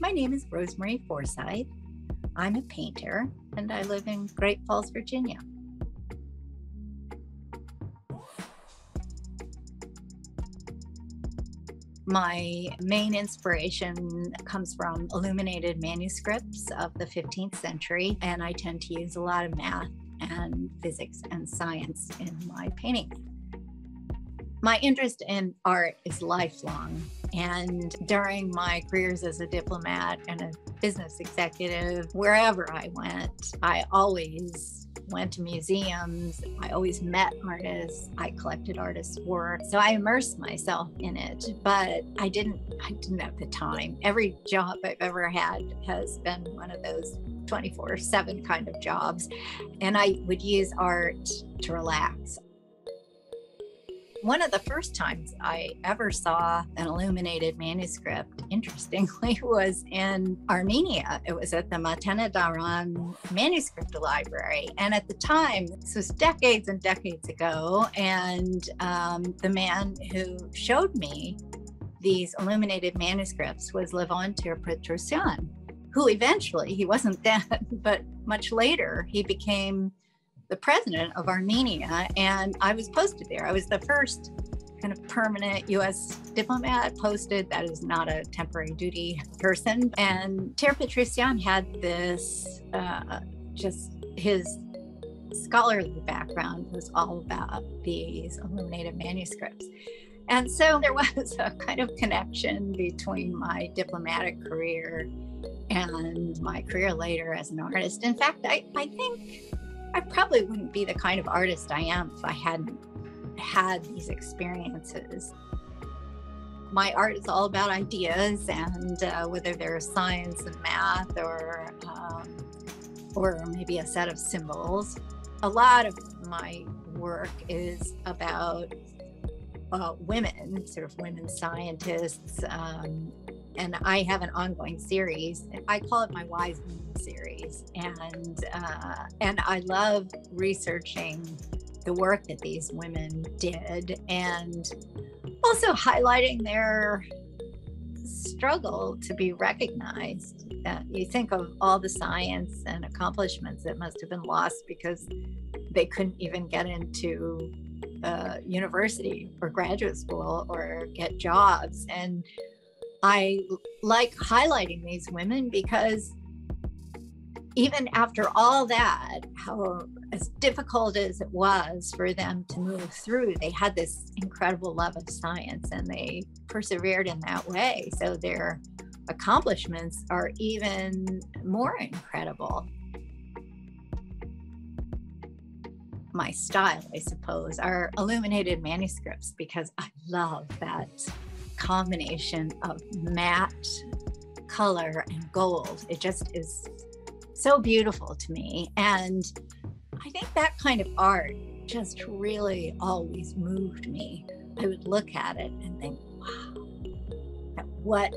My name is Rosemary Forsythe. I'm a painter and I live in Great Falls, Virginia. My main inspiration comes from illuminated manuscripts of the 15th century, and I tend to use a lot of math and physics and science in my paintings. My interest in art is lifelong, and during my careers as a diplomat and a business executive, wherever I went, I always went to museums. I always met artists. I collected artists' work. So I immersed myself in it, but I didn't have the time. Every job I've ever had has been one of those 24/7 kind of jobs. And I would use art to relax. One of the first times I ever saw an illuminated manuscript, interestingly, was in Armenia. It was at the Matena Daran Manuscript Library. And at the time, this was decades and decades ago, and the man who showed me these illuminated manuscripts was Levon Ter-Petrosyan, who eventually, he wasn't dead, but much later, he became the president of Armenia, and I was posted there. I was the first kind of permanent U.S. diplomat posted that is not a temporary duty person. And Ter-Petrosyan had this, just his scholarly background was all about these illuminated manuscripts. And so there was a kind of connection between my diplomatic career and my career later as an artist. In fact, I think I probably wouldn't be the kind of artist I am if I hadn't had these experiences. My art is all about ideas, and whether they're science and math or maybe a set of symbols. A lot of my work is about women, sort of women scientists, and I have an ongoing series. I call it my Wise Women series, and I love researching the work that these women did, and also highlighting their struggle to be recognized. You think of all the science and accomplishments that must have been lost because they couldn't even get into university or graduate school or get jobs. And I like highlighting these women because even after all that, how as difficult as it was for them to move through, they had this incredible love of science and they persevered in that way. So their accomplishments are even more incredible. My style, I suppose, are illuminated manuscripts because I love that combination of matte color and gold. It just is so beautiful to me. And I think that kind of art just really always moved me. I would look at it and think, wow, what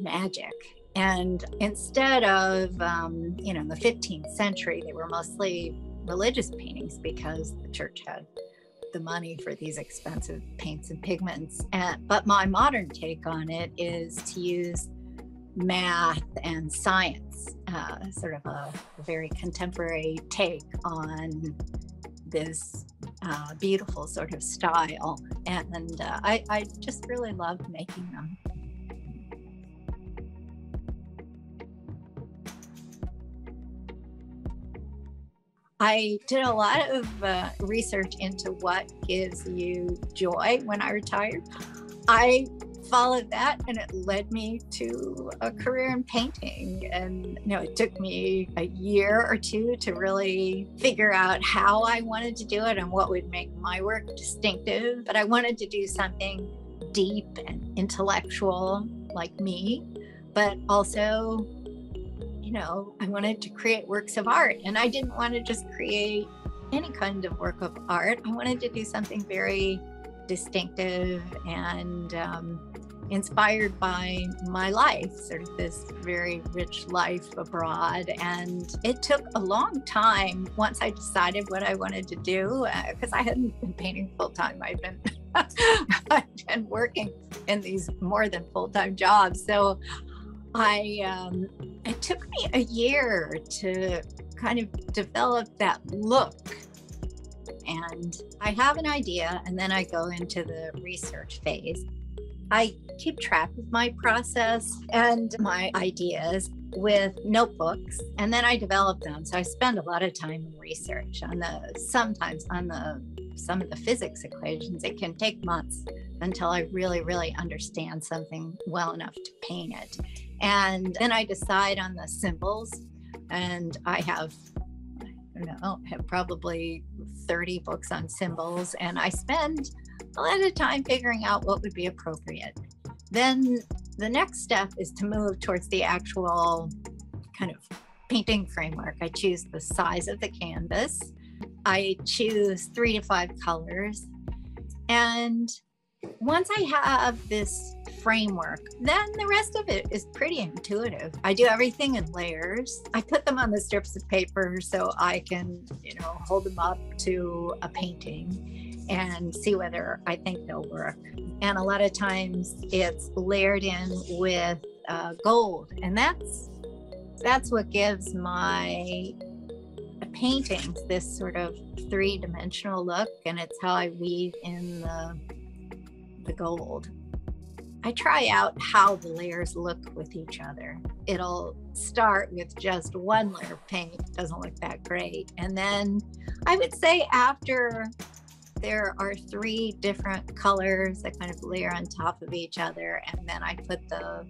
magic. And instead of, the 15th century, they were mostly religious paintings because the church had the money for these expensive paints and pigments. But my modern take on it is to use math and science, sort of a very contemporary take on this beautiful sort of style. And I just really loved making them. I did a lot of research into what gives you joy when I retired. I followed that and it led me to a career in painting. And it took me a year or two to really figure out how I wanted to do it and what would make my work distinctive. But I wanted to do something deep and intellectual like me, but also I wanted to create works of art, and I didn't want to just create any kind of work of art. I wanted to do something very distinctive and inspired by my life, sort of this very rich life abroad. And it took a long time once I decided what I wanted to do, because I hadn't been painting full time. I'd been working in these more than full-time jobs. So It took me a year to kind of develop that look. And I have an idea, and then I go into the research phase. I keep track of my process and my ideas with notebooks, and then I develop them. So I spend a lot of time in research on some of the physics equations. It can take months until I really, really understand something well enough to paint it. And then I decide on the symbols, and I have probably 30 books on symbols, and I spend a lot of time figuring out what would be appropriate. Then the next step is to move towards the actual kind of painting framework. I choose the size of the canvas. I choose 3 to 5 colors. And once I have this framework, then the rest of it is pretty intuitive. I do everything in layers. I put them on the strips of paper so I can, hold them up to a painting and see whether I think they'll work. And a lot of times it's layered in with gold. And that's what gives my paintings this sort of 3-dimensional look. And it's how I weave in the gold. I try out how the layers look with each other. It'll start with just one layer of paint, doesn't look that great. And then I would say after there are 3 different colors that kind of layer on top of each other, and then I put the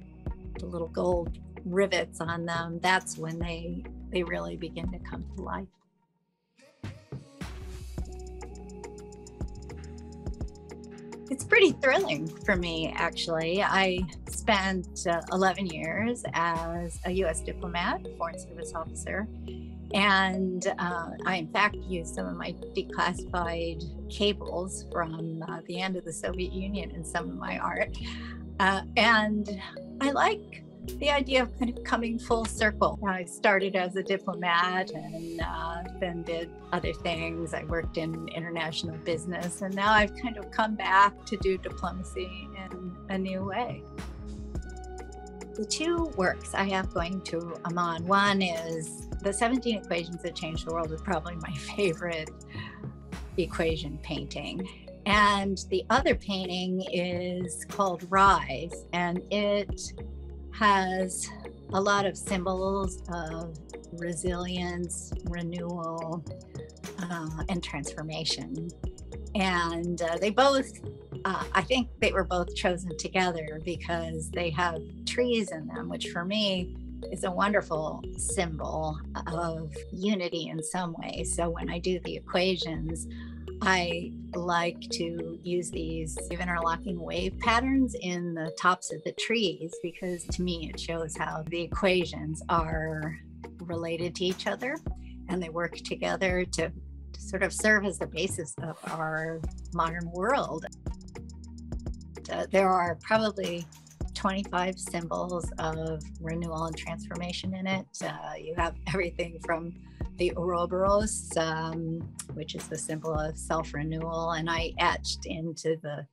little gold rivets on them, that's when they really begin to come to life. It's pretty thrilling for me, actually. I spent 11 years as a U.S. diplomat, foreign service officer, and I, in fact, used some of my declassified cables from the end of the Soviet Union in some of my art. And I like the idea of kind of coming full circle. I started as a diplomat and then did other things. I worked in international business, and now I've kind of come back to do diplomacy in a new way. The 2 works I have going to Amman, one is the 17 Equations That Changed the World, is probably my favorite equation painting. And the other painting is called Rise, and it has a lot of symbols of resilience, renewal, and transformation. And they both, I think they were both chosen together because they have trees in them, which for me is a wonderful symbol of unity in some way. So when I do the equations, I like to use these interlocking wave patterns in the tops of the trees, because to me it shows how the equations are related to each other and they work together to sort of serve as the basis of our modern world. There are probably 25 symbols of renewal and transformation in it. You have everything from the Ouroboros, which is the symbol of self-renewal, and I etched into the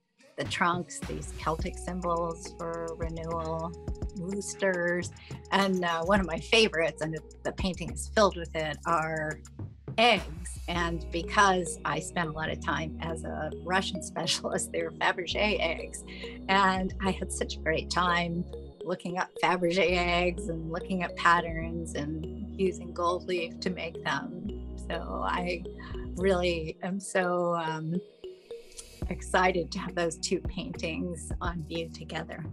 trunks these Celtic symbols for renewal, roosters, and one of my favorites, and the painting is filled with it, are eggs. And because I spent a lot of time as a Russian specialist, they were Fabergé eggs, and I had such a great time looking up Fabergé eggs and looking at patterns and using gold leaf to make them. So I really am so excited to have those 2 paintings on view together.